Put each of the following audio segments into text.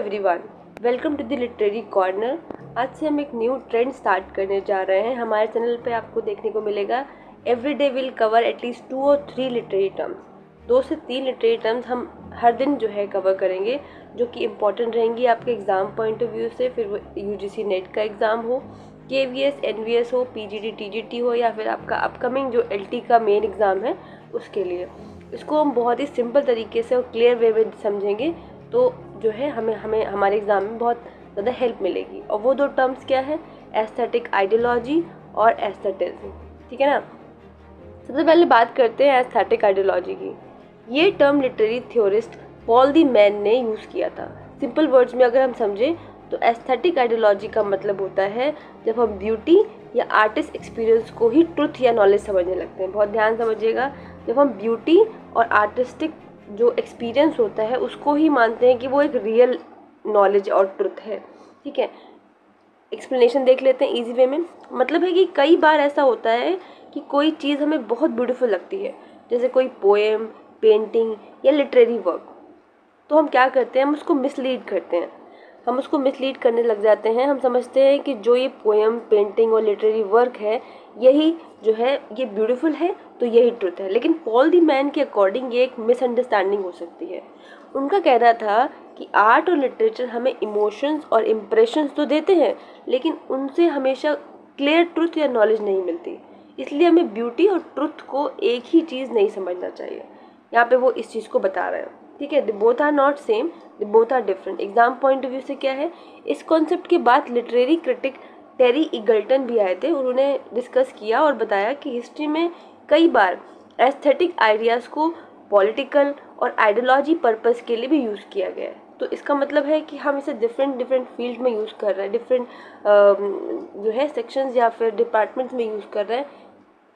Everyone, welcome to the literary corner. आज से हम एक न्यू ट्रेंड स्टार्ट करने जा रहे हैं। हमारे चैनल पे आपको देखने को मिलेगा every day will cover at least 2 और 3 लिटरेरी टर्म्स। 2 से 3 लिटरेरी टर्म्स हम हर दिन जो है कवर करेंगे, जो कि इम्पॉर्टेंट रहेंगी आपके एग्ज़ाम पॉइंट ऑफ व्यू से। फिर वो यूजीसी नेट का एग्ज़ाम हो, केवीएस एनवीएस हो, पीजीटी टीजीटी हो, या फिर आपका अपकमिंग जो एलटी का मेन एग्ज़ाम है उसके लिए। इसको हम बहुत ही सिंपल तरीके से और क्लियर वे में समझेंगे तो जो है हमें हमारे एग्ज़ाम में बहुत ज़्यादा हेल्प मिलेगी। और वो 2 टर्म्स क्या है, एस्थेटिक आइडियोलॉजी और एस्थेटिज्म। ठीक है ना। सबसे पहले बात करते हैं एस्थेटिक आइडियोलॉजी की। ये term literary theorist Paul the man ने यूज़ किया था। सिंपल वर्ड्स में अगर हम समझें तो एस्थेटिक आइडियोलॉजी का मतलब होता है जब हम ब्यूटी या आर्टिस्ट एक्सपीरियंस को ही ट्रुथ या नॉलेज समझने लगते हैं। बहुत ध्यान समझिएगा, जब हम ब्यूटी और आर्टिस्टिक जो एक्सपीरियंस होता है उसको ही मानते हैं कि वो एक रियल नॉलेज और ट्रुथ है। ठीक है, एक्सप्लेनेशन देख लेते हैं इजी वे में। मतलब है कि कई बार ऐसा होता है कि कोई चीज़ हमें बहुत ब्यूटीफुल लगती है, जैसे कोई पोएम, पेंटिंग या लिटरेरी वर्क, तो हम क्या करते हैं, हम उसको मिसलीड करते हैं। हम उसको मिसलीड करने लग जाते हैं। हम समझते हैं कि जो ये पोएम, पेंटिंग और लिटरेरी वर्क है यही जो है ये ब्यूटीफुल है, तो यही ट्रुथ है। लेकिन पॉल दी मैन के अकॉर्डिंग ये एक मिसअंडरस्टैंडिंग हो सकती है। उनका कहना था कि आर्ट और लिटरेचर हमें इमोशंस और इम्प्रेशंस तो देते हैं, लेकिन उनसे हमेशा क्लियर ट्रुथ या नॉलेज नहीं मिलती। इसलिए हमें ब्यूटी और ट्रुथ को एक ही चीज़ नहीं समझना चाहिए। यहाँ पे वो इस चीज़ को बता रहे हैं। ठीक है, the both are not same, the both are different. Exam point of view से क्या है, इस कॉन्सेप्ट के बाद लिटरेरी क्रिटिक टेरी ईगल्टन भी आए थे। उन्होंने डिस्कस किया और बताया कि हिस्ट्री में कई बार एस्थेटिक आइडियाज़ को पॉलिटिकल और आइडियोलॉजी पर्पस के लिए भी यूज़ किया गया है। तो इसका मतलब है कि हम इसे डिफरेंट फील्ड में यूज़ कर रहे हैं, डिफरेंट जो है सेक्शंस या फिर डिपार्टमेंट्स में यूज़ कर रहे हैं।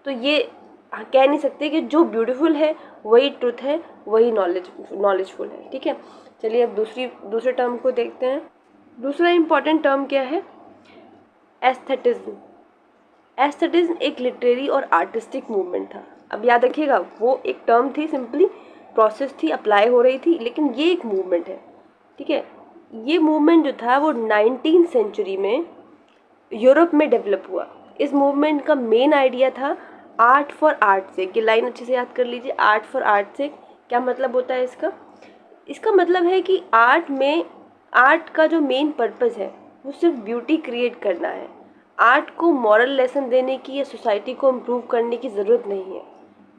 तो ये कह नहीं सकते कि जो ब्यूटीफुल है वही ट्रुथ है, वही नॉलेजफुल है। ठीक है, चलिए अब दूसरे टर्म को देखते हैं। दूसरा इम्पॉर्टेंट टर्म क्या है, एस्थेटिज्म। एस्थेटिज्म एक लिटरेरी और आर्टिस्टिक मूवमेंट था। अब याद रखिएगा, वो एक टर्म थी, सिंपली प्रोसेस थी, अप्लाई हो रही थी, लेकिन ये एक मूवमेंट है। ठीक है, ये मूवमेंट जो था वो 19th सेंचुरी में यूरोप में डेवलप हुआ। इस मूवमेंट का मेन आइडिया था आर्ट फॉर आर्ट से। कि लाइन अच्छे से याद कर लीजिए, आर्ट फॉर आर्ट से क्या मतलब होता है इसका मतलब है कि आर्ट का जो मेन पर्पस है वो सिर्फ ब्यूटी क्रिएट करना है। आर्ट को मॉरल लेसन देने की या सोसाइटी को इम्प्रूव करने की ज़रूरत नहीं है।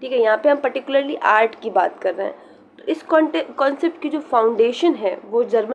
ठीक है, यहाँ पे हम पर्टिकुलरली आर्ट की बात कर रहे हैं। तो इस कॉन्सेप्ट की जो फाउंडेशन है वो जर्मन